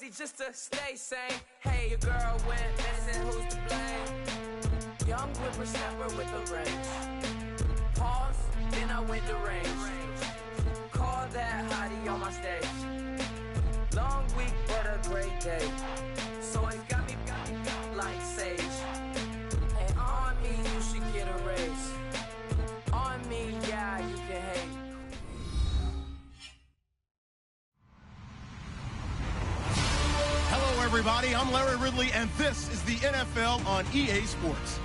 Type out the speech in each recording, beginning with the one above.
crazy just to stay sane. Hey, your girl went missing, who's to blame? Young whippersnapper with a rage. Pause, then I went to range. Call that hottie on my stage. Long week, but a great day. So it got me like sage. And on me, you should get a raise. On me, yeah, you can hate. Hello, everybody. I'm Larry Ridley, and this is the NFL on EA Sports.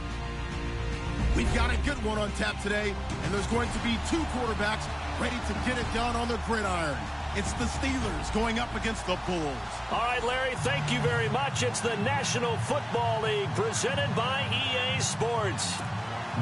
We've got a good one on tap today, and there's going to be two quarterbacks ready to get it done on the gridiron. It's the Steelers going up against the Bulls. All right, Larry, thank you very much. It's the National Football League presented by EA Sports.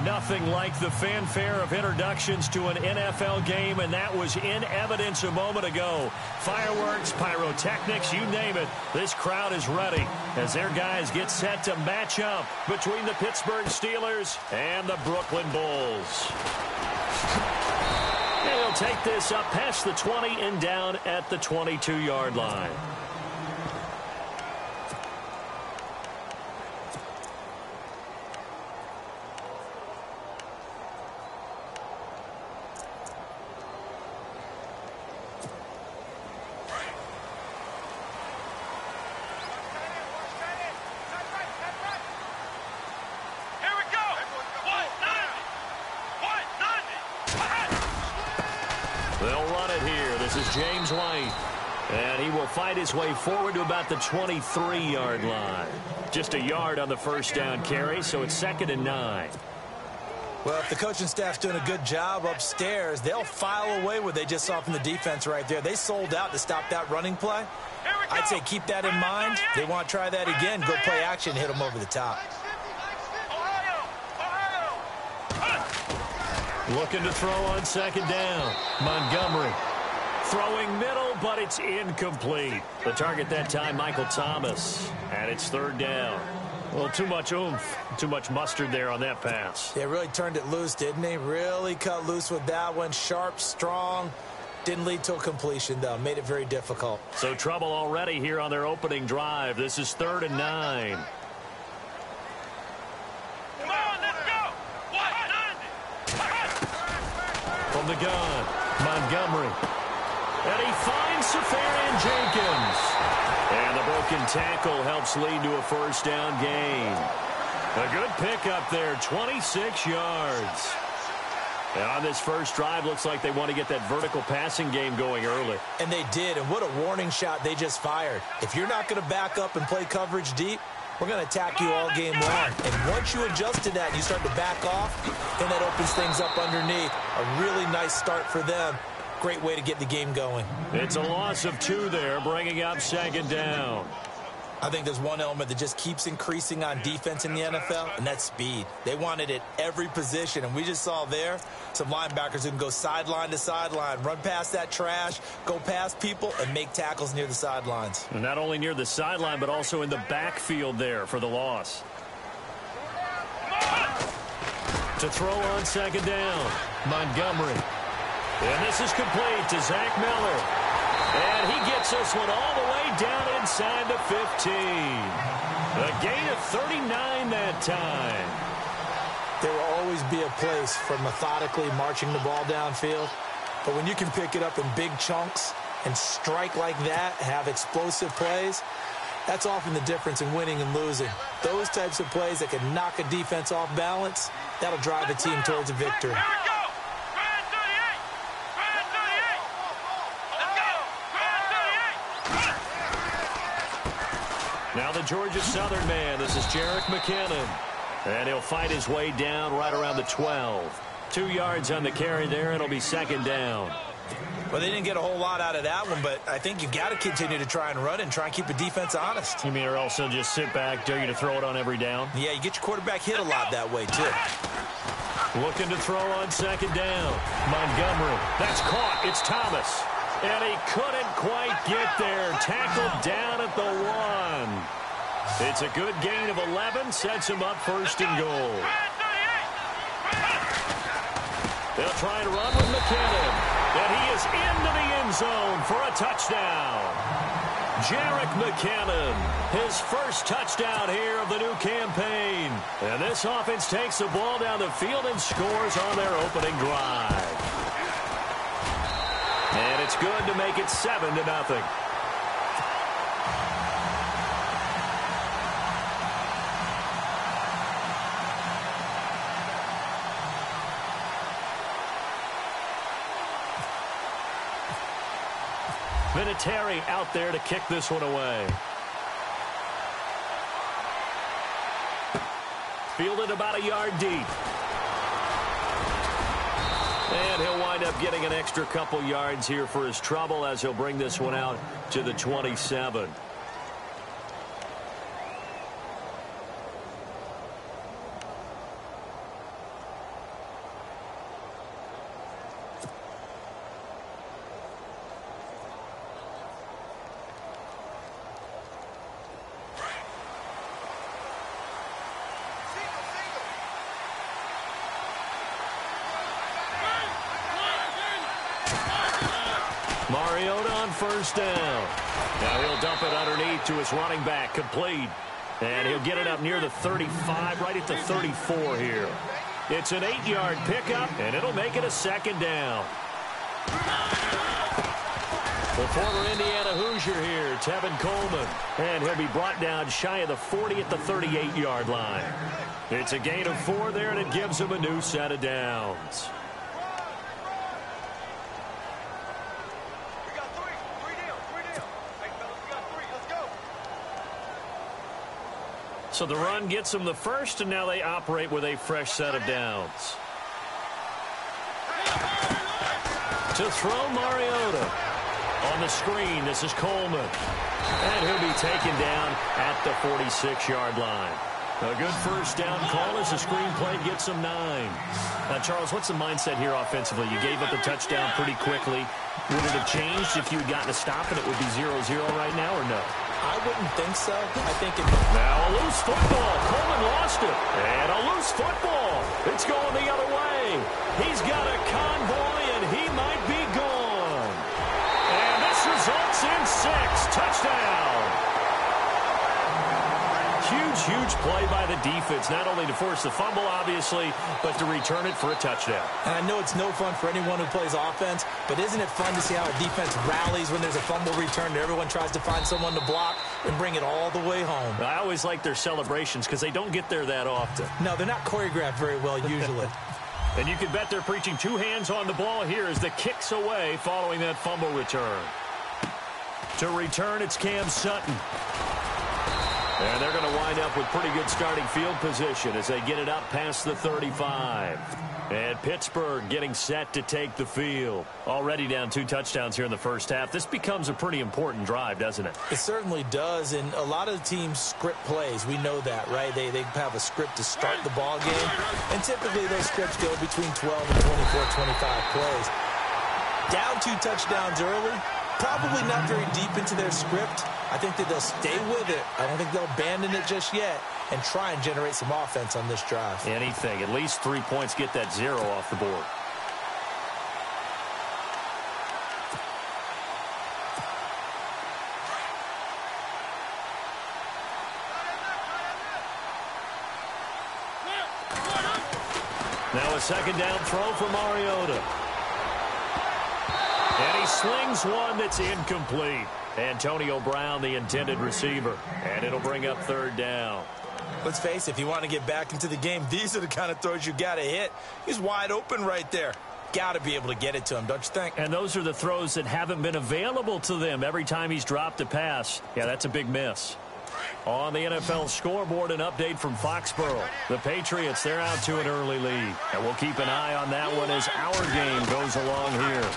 Nothing like the fanfare of introductions to an NFL game, and that was in evidence a moment ago. Fireworks, pyrotechnics, you name it. This crowd is ready as their guys get set to match up between the Pittsburgh Steelers and the Brooklyn Bulls. And he'll take this up past the 20 and down at the 22-yard line. They'll run it here. This is James White. And he will fight his way forward to about the 23-yard line. Just a yard on the first down carry, so it's 2nd and 9. Well, if the coaching staff's doing a good job upstairs, they'll file away what they just saw from the defense right there. They sold out to stop that running play. I'd say keep that in mind. They want to try that again. Go play action, hit them over the top. Looking to throw on 2nd down. Montgomery throwing middle, but it's incomplete. The target that time, Michael Thomas. And it's 3rd down. Well, too much oomph, too much mustard there on that pass. They really turned it loose, didn't they? Really cut loose with that one. Sharp, strong. Didn't lead to a completion, though. Made it very difficult. So trouble already here on their opening drive. This is 3rd and 9. From the gun, Montgomery. And he finds Safarian Jenkins. And the broken tackle helps lead to a 1st down gain. A good pickup there, 26 yards. And on this first drive, looks like they want to get that vertical passing game going early. And they did, and what a warning shot they just fired. If you're not going to back up and play coverage deep, we're going to attack you all game long. And once you adjust to that and you start to back off, then that opens things up underneath. A really nice start for them. Great way to get the game going. It's a loss of 2 there, bringing up 2nd down. I think there's one element that just keeps increasing on defense in the NFL, and that's speed. They want it at every position, and we just saw there some linebackers who can go sideline to sideline, run past that trash, go past people, and make tackles near the sidelines. And not only near the sideline, but also in the backfield there for the loss. To throw on 2nd down, Montgomery. And this is complete to Zach Miller. And he gets this one all the way down inside the 15. A gain of 39 that time. There will always be a place for methodically marching the ball downfield. But when you can pick it up in big chunks and strike like that, have explosive plays, that's often the difference in winning and losing. Those types of plays that can knock a defense off balance, that'll drive a team towards a victory. Now the Georgia Southern man. This is Jerick McKinnon. And he'll fight his way down right around the 12. 2 yards on the carry there. It'll be 2nd down. Well, they didn't get a whole lot out of that one, but I think you've got to continue to try and run and try and keep the defense honest. You mean or also just sit back, dare you to throw it on every down? Yeah, you get your quarterback hit a lot that way, too. Looking to throw on 2nd down. Montgomery. That's caught. It's Thomas. And he couldn't quite get there. Tackled down at the 1. It's a good gain of 11. Sets him up 1st and goal. They'll try to run with McKinnon. And he is into the end zone for a touchdown. Jerick McKinnon, his first touchdown here of the new campaign. And this offense takes the ball down the field and scores on their opening drive. And it's good to make it 7-0. Vinatieri out there to kick this one away. Fielded about a yard deep. And he'll wind up getting an extra couple yards here for his trouble as he'll bring this one out to the 27. Mariota on first down. Now he'll dump it underneath to his running back, complete. And he'll get it up near the 35, right at the 34 here. It's an 8-yard pickup, and it'll make it a second down. The former Indiana Hoosier here, Tevin Coleman. And he'll be brought down shy of the 40 at the 38-yard line. It's a gain of 4 there, and it gives him a new set of downs. So the run gets them the first, and now they operate with a fresh set of downs. To throw, Mariota. On the screen, this is Coleman. And he'll be taken down at the 46-yard line. A good first down call as the screenplay gets them 9. Now, Charles, what's the mindset here offensively? You gave up the touchdown pretty quickly. Would it have changed if you had gotten a stop and it would be 0-0 right now, or no? I wouldn't think so. I think it... Now a loose football. Coleman lost it. And a loose football. It's going the other way. He's got a convoy, and he might be gone. And this results in 6. Touchdown. Huge play by the defense, not only to force the fumble, obviously, but to return it for a touchdown. And I know it's no fun for anyone who plays offense, but isn't it fun to see how a defense rallies when there's a fumble return and everyone tries to find someone to block and bring it all the way home? I always like their celebrations because they don't get there that often. No, they're not choreographed very well usually. And you can bet they're preaching 2 hands on the ball here as the kick's away following that fumble return. To return, it's Cam Sutton. And they're going to wind up with pretty good starting field position as they get it up past the 35. And Pittsburgh getting set to take the field. Already down 2 touchdowns here in the first half. This becomes a pretty important drive, doesn't it? It certainly does, and a lot of the teams script plays. We know that, right? They have a script to start the ball game, and typically those scripts go between 12 and 24, 25 plays. Down 2 touchdowns early, probably not very deep into their script. I think that they'll stay with it. I don't think they'll abandon it just yet and try and generate some offense on this drive. Anything. At least 3 points, get that 0 off the board. Now a second down throw for Mariota. And he slings one that's incomplete. Antonio Brown, the intended receiver. And it'll bring up 3rd down. Let's face it, if you want to get back into the game, these are the kind of throws you got to hit. He's wide open right there. Got to be able to get it to him, don't you think? And those are the throws that haven't been available to them every time he's dropped a pass. Yeah, that's a big miss. On the NFL scoreboard, an update from Foxborough. The Patriots, they're out to an early lead. And we'll keep an eye on that one as our game goes along here.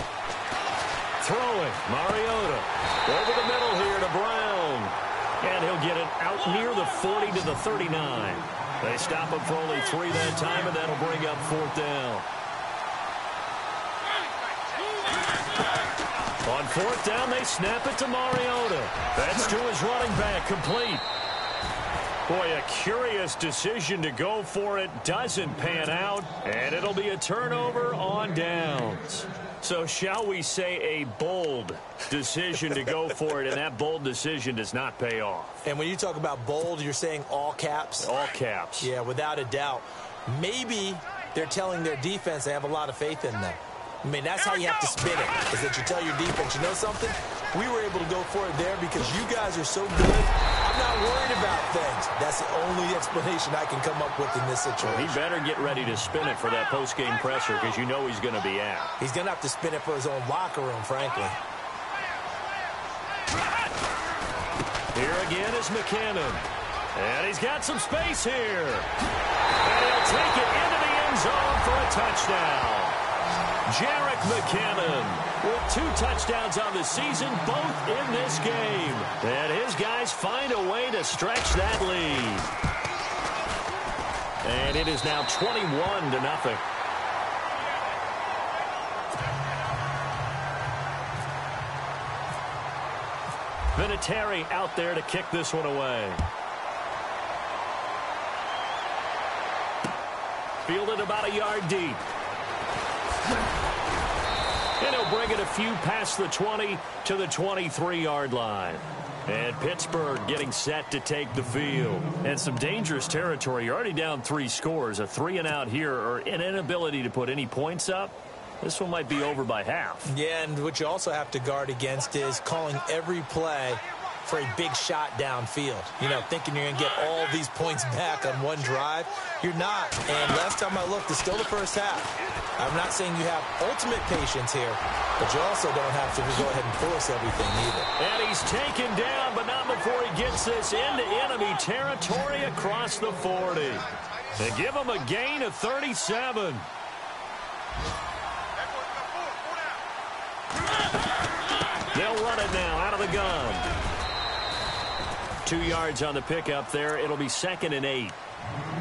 Throwing, Mariota. Over the middle here to Brown. And he'll get it out near the 40 to the 39. They stop him for only 3 that time, and that'll bring up 4th down. On 4th down, they snap it to Mariota. That's to his running back, complete. Boy, a curious decision to go for it. Doesn't pan out, and it'll be a turnover on downs. So shall we say a bold decision to go for it, and that bold decision does not pay off. And when you talk about bold, you're saying all caps? All caps. Yeah, without a doubt. Maybe they're telling their defense they have a lot of faith in them. I mean, that's how you have to spin it, is that you tell your defense, you know something? We were able to go for it there because you guys are so good. I'm not worried about things. That's the only explanation I can come up with in this situation. He better get ready to spin it for that post-game presser because you know he's going to be out. He's going to have to spin it for his own locker room, frankly. Here again is McKinnon. And he's got some space here. And he'll take it into the end zone for a touchdown. Jerick McKinnon with 2 touchdowns on the season, both in this game. And his guys find a way to stretch that lead. And it is now 21-0. Vinatieri out there to kick this one away. Fielded about a yard deep. And he'll bring it a few past the 20 to the 23-yard line. And Pittsburgh getting set to take the field. And some dangerous territory. You're already down 3 scores. A 3-and-out here or an inability to put any points up. This one might be over by half. Yeah, and what you also have to guard against is calling every play for a big shot downfield. You know, thinking you're going to get all these points back on one drive. You're not. And last time I looked, it's still the first half. I'm not saying you have ultimate patience here, but you also don't have to go ahead and force everything either. And he's taken down, but not before he gets this into enemy territory across the 40. They give him a gain of 37. They'll run it now out of the gun. 2 yards on the pickup there. It'll be 2nd and 8.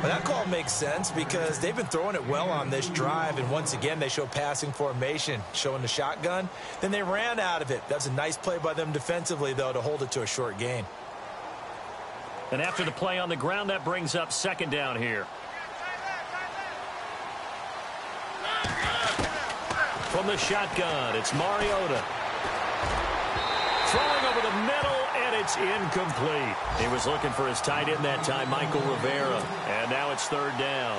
Well, that call makes sense because they've been throwing it well on this drive, and once again they show passing formation, showing the shotgun. Then they ran out of it. That's a nice play by them defensively, though, to hold it to a short gain. And after the play on the ground, that brings up 2nd down here. From the shotgun, it's Mariota. Throwing over the middle, and it's incomplete. He was looking for his tight end that time, Michael Rivera. And now it's 3rd down.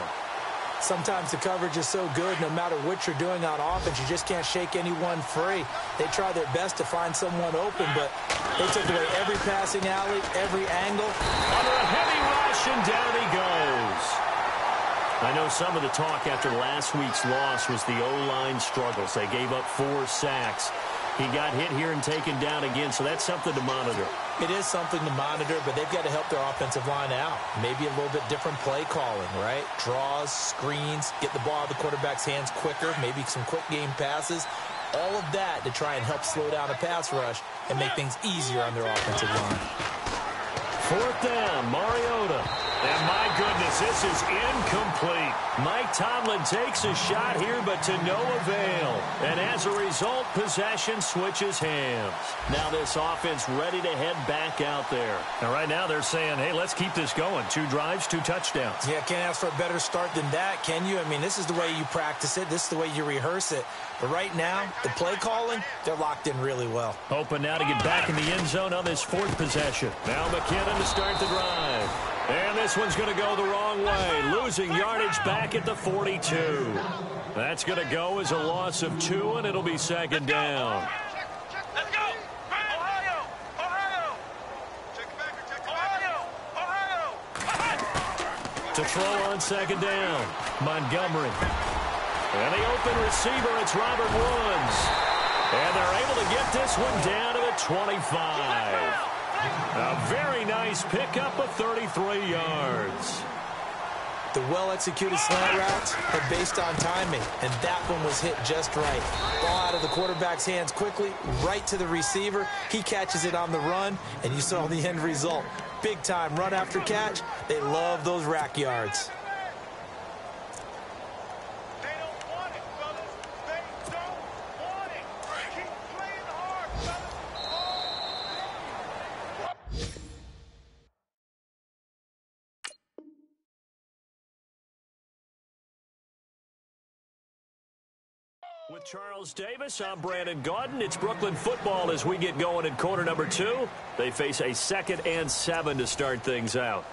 Sometimes the coverage is so good, no matter what you're doing on offense, you just can't shake anyone free. They try their best to find someone open, but they took away every passing alley, every angle. Under a heavy rush, and down he goes. I know some of the talk after last week's loss was the O-line struggles. They gave up 4 sacks. He got hit here and taken down again, so that's something to monitor. It is something to monitor, but they've got to help their offensive line out. Maybe a little bit different play calling, right? Draws, screens, get the ball out of the quarterback's hands quicker, maybe some quick game passes. All of that to try and help slow down a pass rush and make things easier on their offensive line. 4th down, Mariota. And my goodness, this is incomplete. Mike Tomlin takes a shot here, but to no avail. And as a result, possession switches hands. Now this offense ready to head back out there. And right now they're saying, hey, let's keep this going. 2 drives, 2 touchdowns. Yeah, can't ask for a better start than that, can you? I mean, this is the way you practice it. This is the way you rehearse it. But right now, the play calling, they're locked in really well. Hoping now to get back in the end zone on this 4th possession. Now McKinnon to start the drive. And this one's going to go the wrong way. Losing yardage back at the 42. That's going to go as a loss of 2, and it'll be 2nd down. Let's go! Ohio! Ohio! Check it back. Check it back. Ohio! To throw on 2nd down, Montgomery. And the open receiver, it's Robert Woods. And they're able to get this one down to the 25. A very nice pickup of 33 yards. The well-executed slant routes are based on timing, and that one was hit just right. Ball out of the quarterback's hands quickly, right to the receiver. He catches it on the run, and you saw the end result. Big-time run after catch. They love those rack yards. They don't want it, fellas. They don't want it. Keep playing hard, fellas. With Charles Davis, I'm Brandon Gaudin. It's Brooklyn football as we get going in quarter number 2. They face a 2nd and 7 to start things out.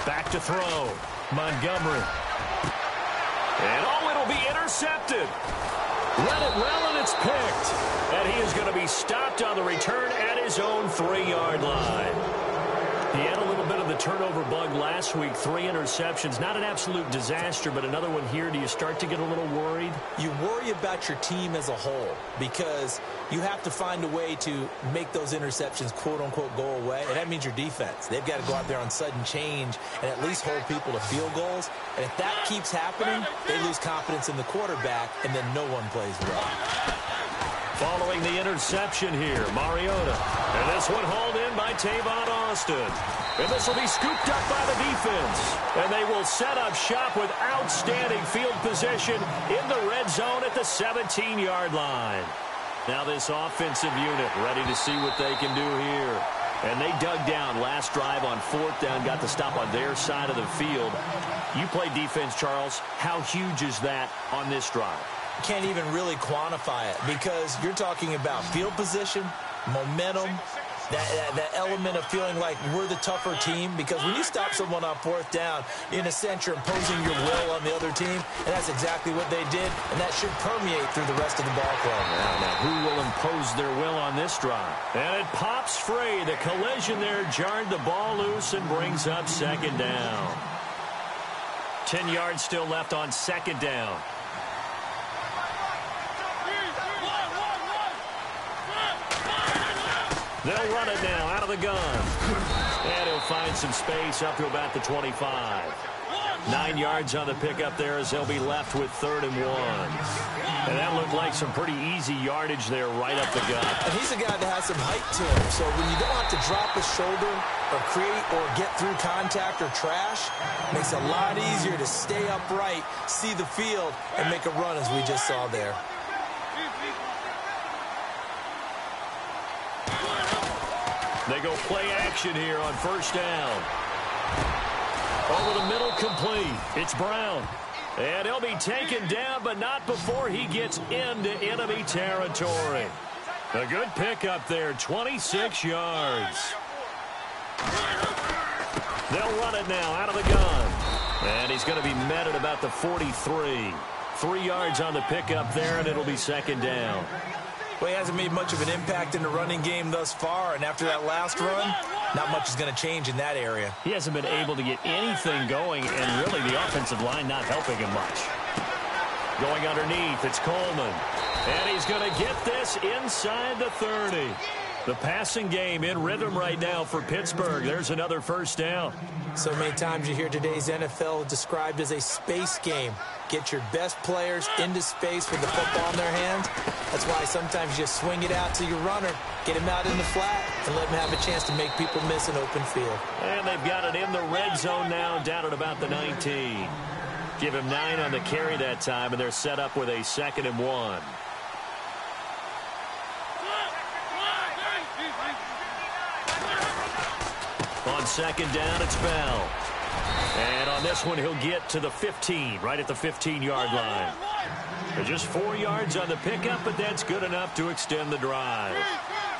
Back to throw. Montgomery. And it'll be intercepted. Read it well, and it's picked. And he is going to be stopped on the return at his own 3-yard line. He had a little bit of the turnover bug last week, 3 interceptions. Not an absolute disaster, but another one here. Do you start to get a little worried? You worry about your team as a whole because you have to find a way to make those interceptions, quote-unquote, go away. And that means your defense. They've got to go out there on sudden change and at least hold people to field goals. And if that keeps happening, they lose confidence in the quarterback, and then no one plays well. Following the interception here, Mariota. And this one hauled in by Tavon Austin. And this will be scooped up by the defense. And they will set up shop with outstanding field position in the red zone at the 17-yard line. Now this offensive unit ready to see what they can do here. And they dug down last drive on 4th down, got the stop on their side of the field. You play defense, Charles. How huge is that on this drive? Can't even really quantify it because you're talking about field position, momentum, that element of feeling like we're the tougher team, because when you stop someone on 4th down, in a sense you're imposing your will on the other team, and that's exactly what they did, and that should permeate through the rest of the ball club. Now who will impose their will on this drive? And it pops free. The collision there jarred the ball loose and brings up 2nd down. 10 yards still left on 2nd down. They'll run it now out of the gun. And he'll find some space up to about the 25. 9 yards on the pickup there as they'll be left with 3rd and 1. And that looked like some pretty easy yardage there right up the gut. And he's a guy that has some height to him. So when you don't have to drop his shoulder or create or get through contact or trash, it makes it a lot easier to stay upright, see the field, and make a run as we just saw there. They go play action here on 1st down. Over the middle, complete. It's Brown. And he'll be taken down, but not before he gets into enemy territory. A good pickup there, 26 yards. They'll run it now out of the gun. And he's going to be met at about the 43. 3 yards on the pickup there, and it'll be 2nd down. Well, he hasn't made much of an impact in the running game thus far, and after that last run, not much is going to change in that area. He hasn't been able to get anything going, and really the offensive line not helping him much. Going underneath, it's Coleman. And he's going to get this inside the 30. The passing game in rhythm right now for Pittsburgh. There's another 1st down. So many times you hear today's NFL described as a space game. Get your best players into space with the football in their hands. That's why sometimes you swing it out to your runner, get him out in the flat, and let him have a chance to make people miss an open field. And they've got it in the red zone now, down at about the 19. Give him 9 on the carry that time, and they're set up with a 2nd and 1. On 2nd down, it's Bell. And on this one, he'll get to the 15, right at the 15-yard line. Just 4 yards on the pickup, but that's good enough to extend the drive.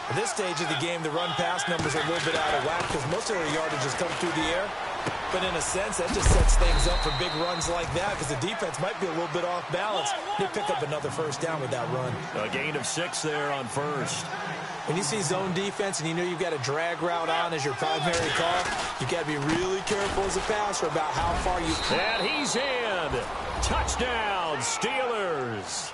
At this stage of the game, the run-pass numbers are a little bit out of whack because most of their yardage has come through the air. But in a sense, that just sets things up for big runs like that because the defense might be a little bit off balance. They pick up another 1st down with that run. A gain of 6 there on 1st. When you see zone defense and you know you've got a drag route on as your primary call, you've got to be really careful as a passer about how far you... And he's in. Touchdown, Steelers.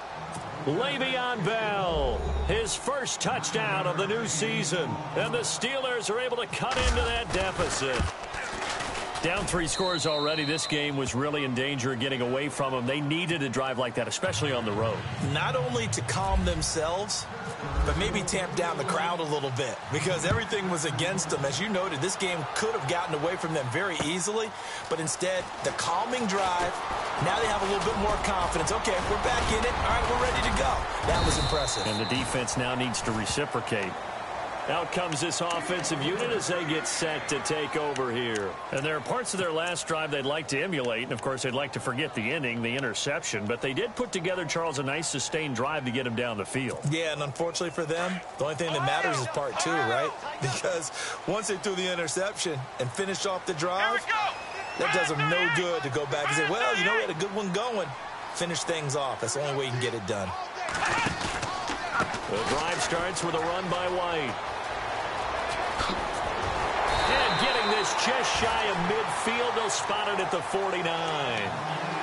Le'Veon Bell, his first touchdown of the new season. And the Steelers are able to cut into that deficit. Down 3 scores already. This game was really in danger of getting away from them. They needed a drive like that, especially on the road. Not only to calm themselves, but maybe tamp down the crowd a little bit because everything was against them. As you noted, this game could have gotten away from them very easily, but instead, the calming drive, now they have a little bit more confidence. Okay, we're back in it. All right, we're ready to go. That was impressive. And the defense now needs to reciprocate. Out comes this offensive unit as they get set to take over here. And there are parts of their last drive they'd like to emulate. And, of course, they'd like to forget the ending, the interception. But they did put together, Charles, a nice sustained drive to get him down the field. Yeah, and unfortunately for them, the only thing that matters is part two, right? Because once they threw the interception and finished off the drive, that does them no good to go back and say, well, you know, we had a good one going. Finish things off. That's the only way you can get it done. The drive starts with a run by White. And getting this just shy of midfield, they'll spot it at the 49.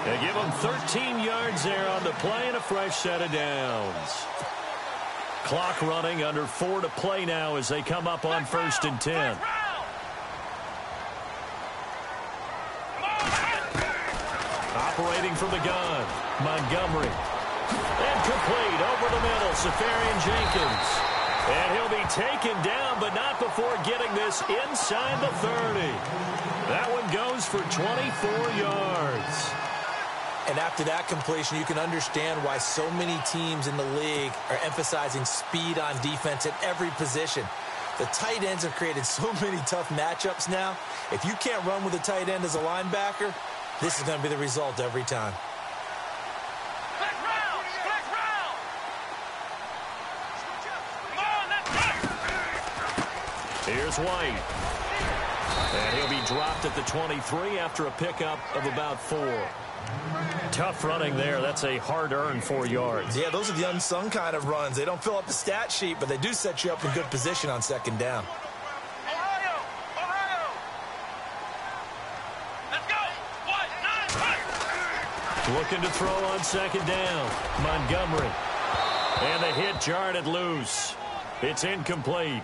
They give them 13 yards there on the play and a fresh set of downs. Clock running, under 4 to play now as they come up on 1st and 10. Operating from the gun, Montgomery. And complete over the middle, Safarian Jenkins. And he'll be taken down, but not before getting this inside the 30. That one goes for 24 yards. And after that completion, you can understand why so many teams in the league are emphasizing speed on defense at every position. The tight ends have created so many tough matchups now. If you can't run with a tight end as a linebacker, this is going to be the result every time. Here's White. And he'll be dropped at the 23 after a pickup of about 4. Tough running there. That's a hard-earned 4 yards. Yeah, those are the unsung kind of runs. They don't fill up the stat sheet, but they do set you up in good position on 2nd down. Looking to throw on 2nd down. Montgomery. And the hit jarred it loose. It's incomplete.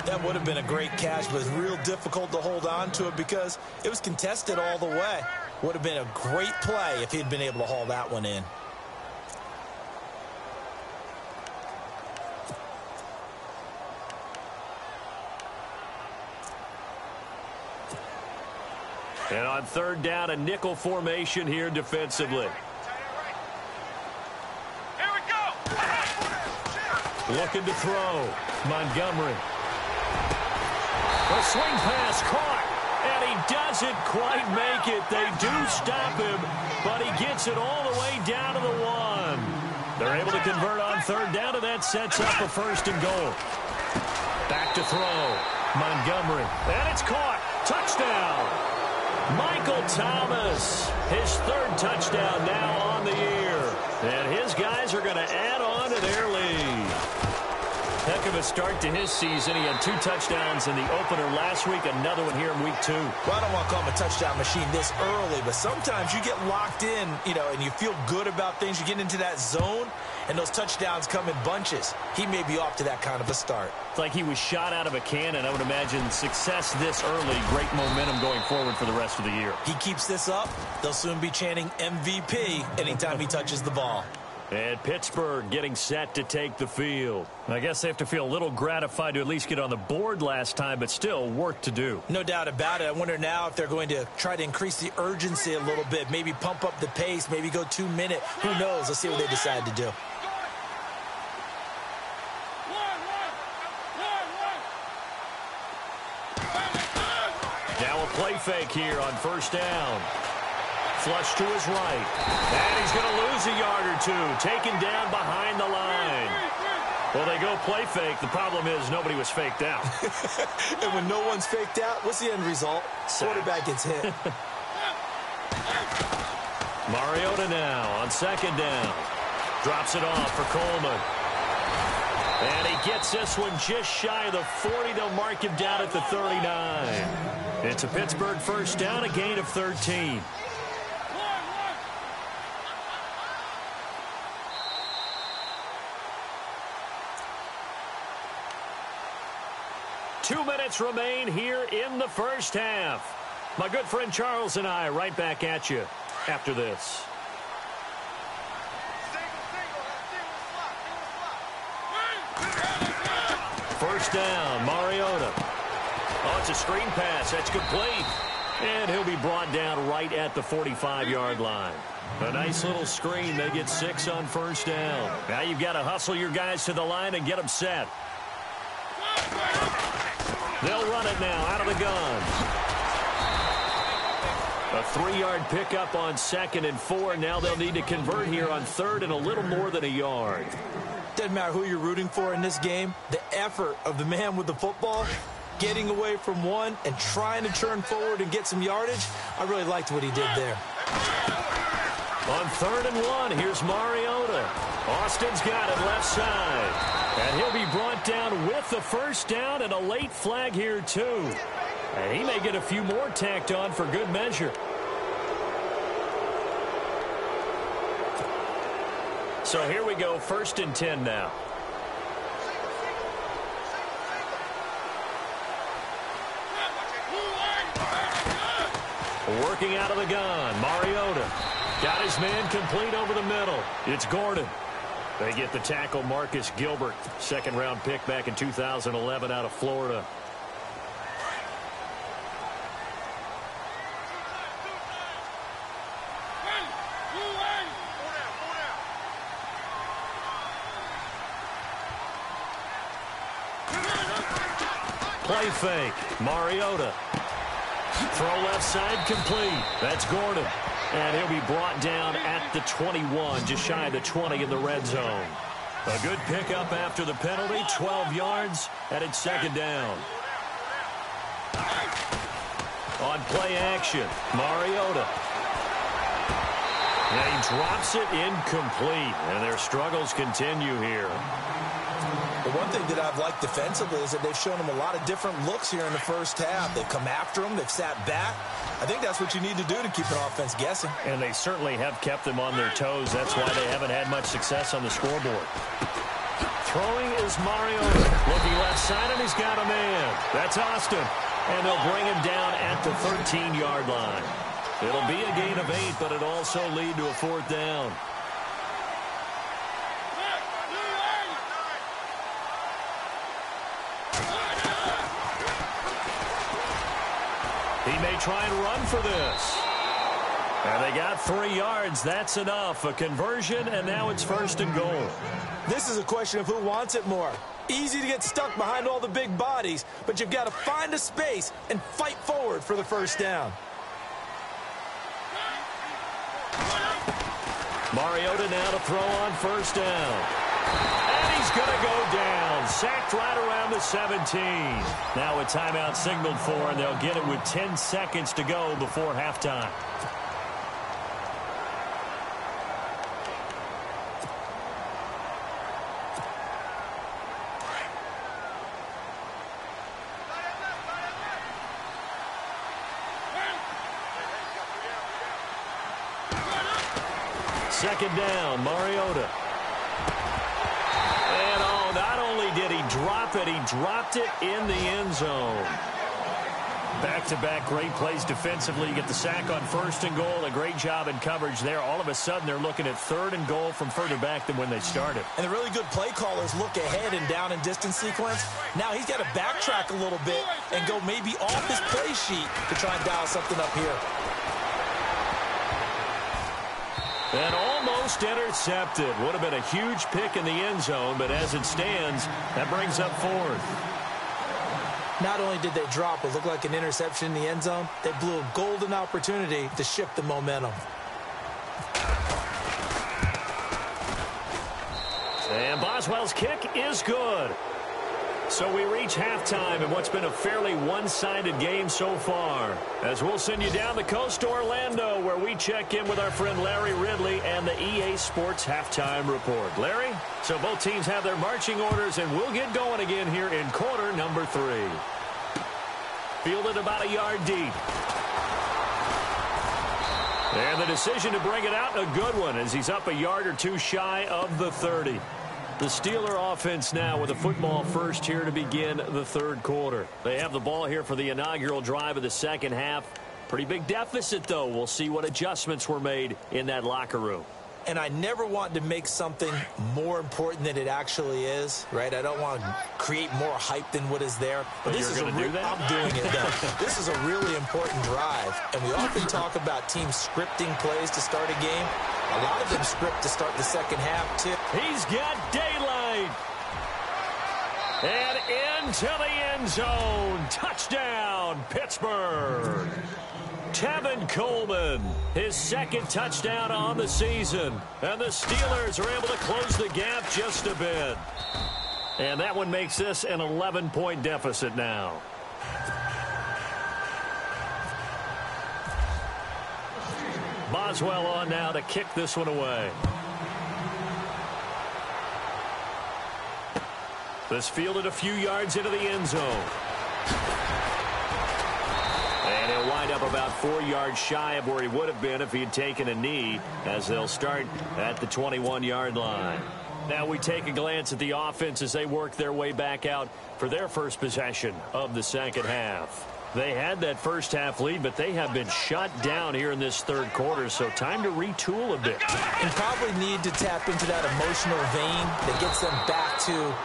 That would have been a great catch, but it's real difficult to hold on to it because it was contested all the way. Would have been a great play if he'd been able to haul that one in. And on 3rd down, a nickel formation here defensively. Here we go. Looking to throw. Montgomery. The swing pass caught. And he doesn't quite make it. They do stop him, but he gets it all the way down to the 1. They're able to convert on 3rd down, and that sets up a 1st and goal. Back to throw. Montgomery. And it's caught. Touchdown. Michael Thomas, his 3rd touchdown now on the year. And his guys are going to add on to their lead. Heck of a start to his season. He had 2 touchdowns in the opener last week, another one here in week 2. Well, I don't want to call him a touchdown machine this early, but sometimes you get locked in, you know, and you feel good about things. You get into that zone, and those touchdowns come in bunches. He may be off to that kind of a start. It's like he was shot out of a cannon. I would imagine success this early, great momentum going forward for the rest of the year. He keeps this up, they'll soon be chanting MVP anytime he touches the ball. And Pittsburgh getting set to take the field. I guess they have to feel a little gratified to at least get on the board last time, but still work to do. No doubt about it. I wonder now if they're going to try to increase the urgency a little bit, maybe pump up the pace, maybe go 2-minute. Who knows? Let's see what they decide to do. Now a play fake here on 1st down. Flush to his right. And he's going to lose a yard or 2. Taken down behind the line. Well, they go play fake. The problem is nobody was faked out. And when no one's faked out, what's the end result? Quarterback gets hit. Mariota now on 2nd down. Drops it off for Coleman. And he gets this one just shy of the 40. They'll mark him down at the 39. It's a Pittsburgh 1st down, a gain of 13. Two minutes remain here in the 1st half. My good friend Charles and I right back at you after this. First down, Mariota. Oh, it's a screen pass. That's complete. And he'll be brought down right at the 45-yard line. A nice little screen. They get 6 on 1st down. Now you've got to hustle your guys to the line and get them set. They'll run it now out of the gun. A 3-yard pickup on 2nd and 4. Now they'll need to convert here on 3rd and a little more than a yard. Doesn't matter who you're rooting for in this game. The effort of the man with the football, getting away from one and trying to turn forward and get some yardage, I really liked what he did there. On 3rd and 1, here's Mariota. Austin's got it left side. And he'll be brought down with the first down and a late flag here, too. And he may get a few more tacked on for good measure. So here we go, 1st and 10 now. Working out of the gun, Mariota. Got his man complete over the middle. It's Gordon. They get the tackle, Marcus Gilbert. 2nd-round pick back in 2011 out of Florida. Play fake, Mariota. Throw left side complete. That's Gordon. And he'll be brought down at the 21, just shy of the 20 in the red zone. A good pickup after the penalty, 12 yards, and it's 2nd down. On play action, Mariota. And he drops it incomplete, and their struggles continue here. The one thing that I've liked defensively is that they've shown him a lot of different looks here in the first half. They've come after him. They've sat back. I think that's what you need to do to keep an offense guessing. And they certainly have kept them on their toes. That's why they haven't had much success on the scoreboard. Throwing is Mariota. Looking left side, and he's got a man. That's Austin. And they'll bring him down at the 13-yard line. It'll be a gain of 8, but it'll also lead to a 4th down. He may try and run for this. And they got 3 yards. That's enough. A conversion, and now it's 1st and goal. This is a question of who wants it more. Easy to get stuck behind all the big bodies, but you've got to find a space and fight forward for the first down. Mariota now to throw on 1st down. And he's going to go down. Sacked right around the 17. Now a timeout signaled for, and they'll get it with 10 seconds to go before halftime. Second down, Mariota. And not only did he drop it, he dropped it in the end zone. Back-to-back great plays defensively. You get the sack on 1st and goal. A great job in coverage there. All of a sudden, they're looking at 3rd and goal from further back than when they started. And the really good play callers look ahead and down and distance sequence. Now he's got to backtrack a little bit and go maybe off his play sheet to try and dial something up here. And almost intercepted. Would have been a huge pick in the end zone, but as it stands, that brings up 4th. Not only did they drop what looked like an interception in the end zone, they blew a golden opportunity to shift the momentum. And Boswell's kick is good. So we reach halftime in what's been a fairly one-sided game so far. As we'll send you down the coast to Orlando, where we check in with our friend Larry Ridley and the EA Sports Halftime Report. Larry, so both teams have their marching orders, and we'll get going again here in quarter number 3. Fielded about a yard deep. And the decision to bring it out, a good one, as he's up a yard or two shy of the 30. The Steeler offense now with a football first here to begin the 3rd quarter. They have the ball here for the inaugural drive of the second half. Pretty big deficit, though. We'll see what adjustments were made in that locker room. And I never want to make something more important than it actually is, right? I don't want to create more hype than what is there. But this you're is going to do that? I'm doing it, though. This is a really important drive. And we often talk about teams scripting plays to start a game. A lot of them script to start the second half, too. He's got daylight. And into the end zone. Touchdown, Pittsburgh. Tevin Coleman, his second touchdown on the season. And the Steelers are able to close the gap just a bit. And that one makes this an 11-point deficit now. Boswell on now to kick this one away. This fielded a few yards into the end zone. And he'll wind up about 4 yards shy of where he would have been if he had taken a knee, as they'll start at the 21-yard line. Now we take a glance at the offense as they work their way back out for their first possession of the second half. They had that first half lead, but they have been shut down here in this third quarter, so time to retool a bit. And probably need to tap into that emotional vein that gets them back to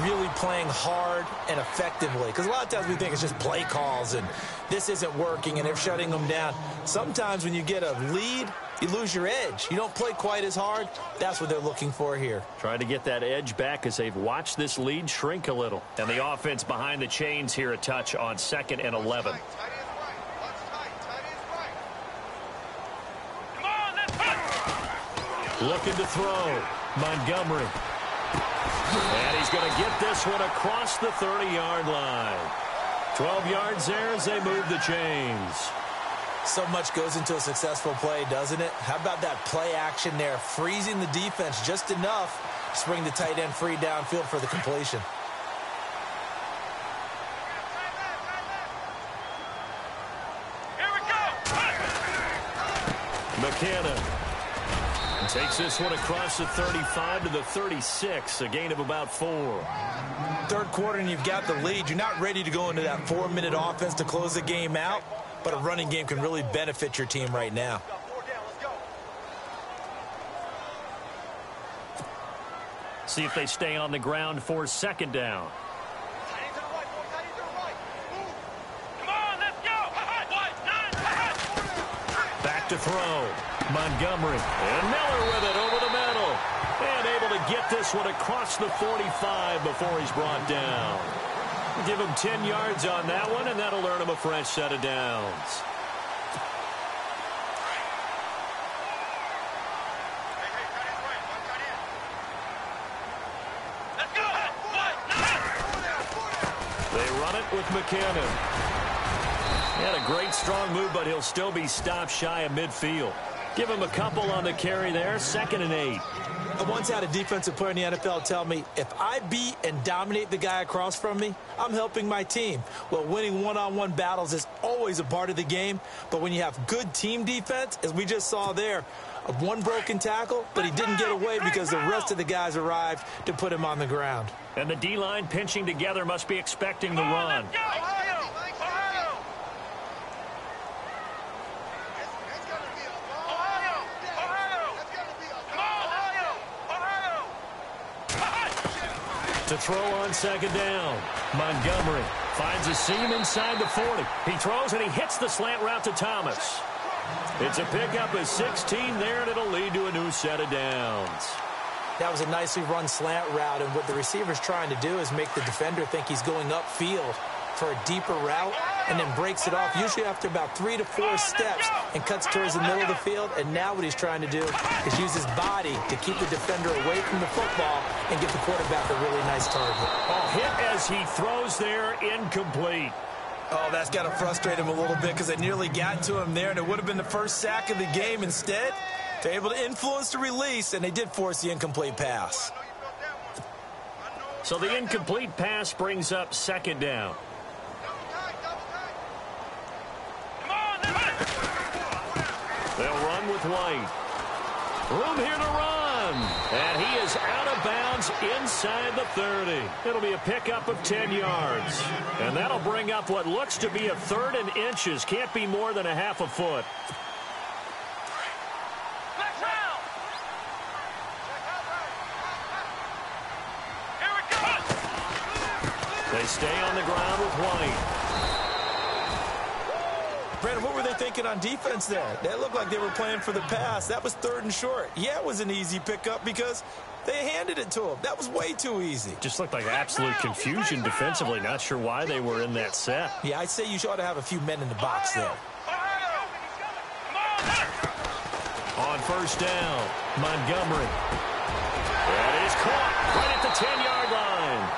really playing hard and effectively. Because a lot of times we think it's just play calls and this isn't working and they're shutting them down. Sometimes when you get a lead, you lose your edge. You don't play quite as hard. That's what they're looking for here. Trying to get that edge back as they've watched this lead shrink a little. And the offense behind the chains here a touch on 2nd and 11. Looking to throw. Montgomery. And he's going to get this one across the 30-yard line. 12 yards there as they move the chains. So much goes into a successful play, doesn't it? How about that play action there, freezing the defense just enough to bring the tight end free downfield for the completion. Here we go. McKinnon takes this one across the 35 to the 36, a gain of about 4. Third quarter and you've got the lead. You're not ready to go into that 4-minute offense to close the game out, but a running game can really benefit your team right now. See if they stay on the ground for 2nd down. Back to throw. Montgomery. And Miller with it over the middle. And able to get this one across the 45 before he's brought down. Give him 10 yards on that one, and that'll earn him a fresh set of downs. They run it with McKinnon. He had a great strong move, but he'll still be stopped shy of midfield. Give him a couple on the carry there, 2nd and 8. I once had a defensive player in the NFL tell me, if I beat and dominate the guy across from me, I'm helping my team. Well, winning one-on-one battles is always a part of the game, but when you have good team defense, as we just saw there, one broken tackle, but he didn't get away because the rest of the guys arrived to put him on the ground. And the D-line pinching together must be expecting the run. To throw on 2nd down. Montgomery finds a seam inside the 40. He throws and he hits the slant route to Thomas. It's a pickup of 16 there, and it'll lead to a new set of downs. That was a nicely run slant route, and what the receiver's trying to do is make the defender think he's going upfield for a deeper route and then breaks it off, usually after about 3 to 4 steps, and cuts towards the middle of the field. And now what he's trying to do is use his body to keep the defender away from the football and give the quarterback a really nice target. A hit as he throws there, incomplete. Oh, that's got to frustrate him a little bit because they nearly got to him there, and it would have been the first sack of the game. Instead, they're able to influence the release, and they did force the incomplete pass. So the incomplete pass brings up 2nd down. They'll run with White. Room here to run. And he is out of bounds inside the 30. It'll be a pickup of 10 yards. And that'll bring up what looks to be a 3rd and inches. Can't be more than a half a foot. They stay on the ground with White. Brandon, what were they thinking on defense there? They looked like they were playing for the pass. That was 3rd and short. Yeah, it was an easy pickup because they handed it to him. That was way too easy. Just looked like absolute confusion defensively. Not sure why they were in that set. Yeah, I'd say you ought to have a few men in the box there. On first down, Montgomery. That is caught right at the 10-yard line.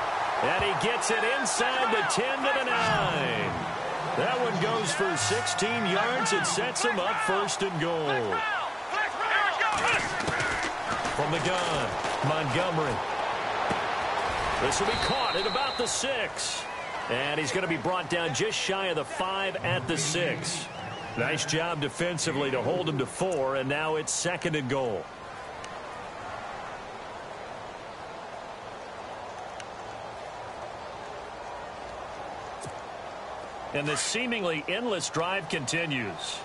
And he gets it inside the 10 to the 9. That one goes for 16 yards. It sets him up 1st and goal. From the gun, Montgomery. This will be caught at about the 6. And he's going to be brought down just shy of the 5 at the 6. Nice job defensively to hold him to 4, and now it's 2nd and goal. And the seemingly endless drive continues.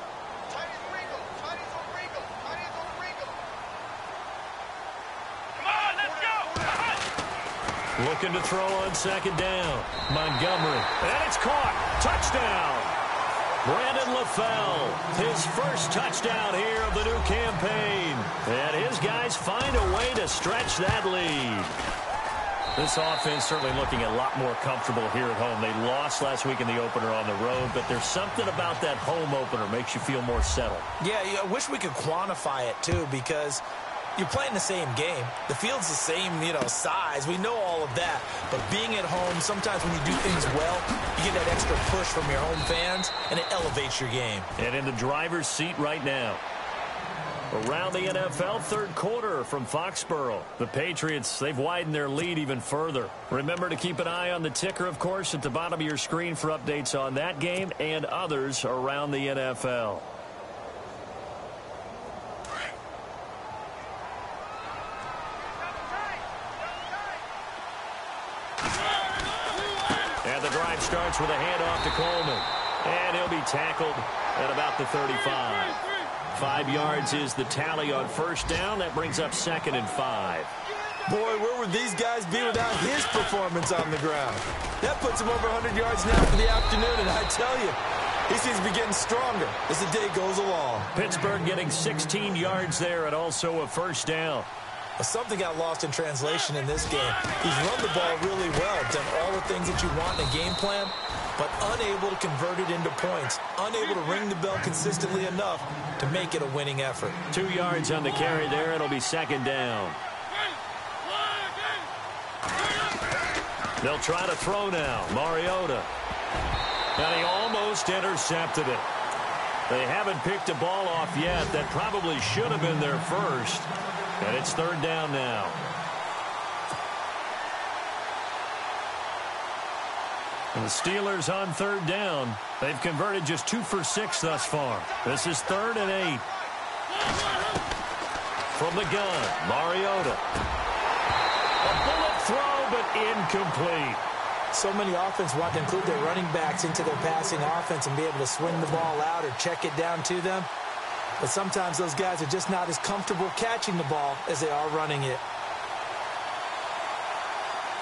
Looking to throw on 2nd down. Montgomery. And it's caught. Touchdown. Brandon LaFell. His first touchdown here of the new campaign. And his guys find a way to stretch that lead. This offense certainly looking a lot more comfortable here at home. They lost last week in the opener on the road, but there's something about that home opener makes you feel more settled. Yeah, I wish we could quantify it, too, because you're playing the same game. The field's the same, size. We know all of that. But being at home, sometimes when you do things well, you get that extra push from your home fans, and it elevates your game. And in the driver's seat right now. Around the NFL, 3rd quarter from Foxborough. The Patriots, they've widened their lead even further. Remember to keep an eye on the ticker, of course, at the bottom of your screen for updates on that game and others around the NFL. And the drive starts with a handoff to Coleman. And he'll be tackled at about the 35. 5 yards is the tally on first down. That brings up 2nd and 5. Boy, where would these guys be without his performance on the ground? That puts him over 100 yards now for the afternoon, and I tell you, he seems to be getting stronger as the day goes along. Pittsburgh getting 16 yards there and also a first down. Something got lost in translation in this game. He's run the ball really well, done all the things that you want in a game plan, but unable to convert it into points, unable to ring the bell consistently enough to make it a winning effort. 2 yards on the carry there. It'll be 2nd down. They'll try to throw now. Mariota. And he almost intercepted it. They haven't picked a ball off yet. That probably should have been their first. And it's 3rd down now. And the Steelers on 3rd down. They've converted just 2 for 6 thus far. This is 3rd and 8. From the gun, Mariota. A bullet throw, but incomplete. So many offenses want to include their running backs into their passing offense and be able to swing the ball out or check it down to them. But sometimes those guys are just not as comfortable catching the ball as they are running it.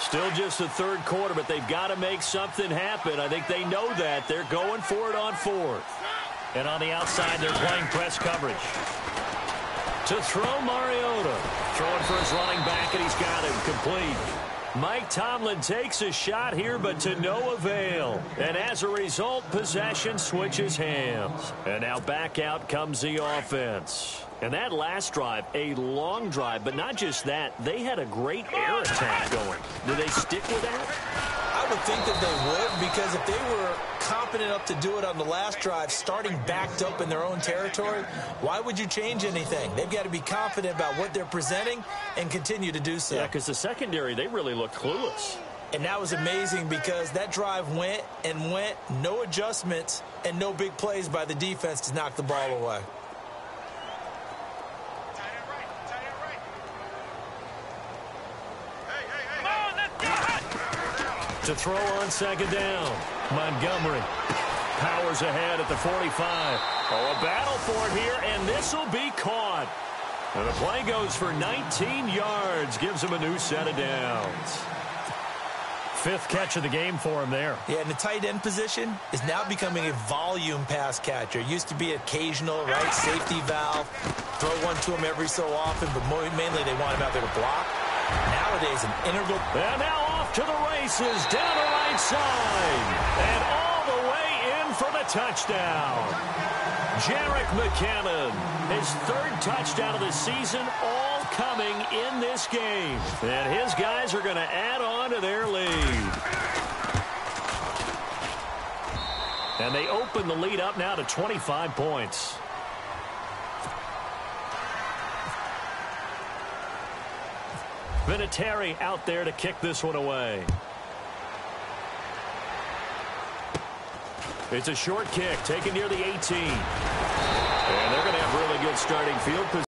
Still just the 3rd quarter, but they've got to make something happen. I think they know that. They're going for it on 4th. And on the outside, they're playing press coverage. To throw, Mariota. Throwing for his running back, and he's got him complete. Mike Tomlin takes a shot here, but to no avail. And as a result, possession switches hands. And now back out comes the offense. And that last drive, a long drive, but not just that. They had a great air attack going. Do they stick with that? I would think that they would, because if they were competent enough to do it on the last drive, starting backed up in their own territory, why would you change anything? They've got to be confident about what they're presenting and continue to do so. Yeah, because the secondary, they really looked clueless. And that was amazing because that drive went and went, no adjustments, and no big plays by the defense to knock the ball away. To throw on 2nd down, Montgomery powers ahead at the 45. Oh, a battle for it here, and this will be caught. And the play goes for 19 yards, gives him a new set of downs. Fifth catch of the game for him there. Yeah, and the tight end position is now becoming a volume pass catcher. It used to be occasional, right, safety valve, throw one to him every so often, but mainly they want him out there to block. Nowadays, an integral. And now off to the races, down the right side, and all the way in for the touchdown. Jerick McKinnon, his third touchdown of the season, all coming in this game. And his guys are going to add on to their lead. And they open the lead up now to 25 points. Vinatieri out there to kick this one away. It's a short kick taken near the 18. And they're going to have really good starting field position.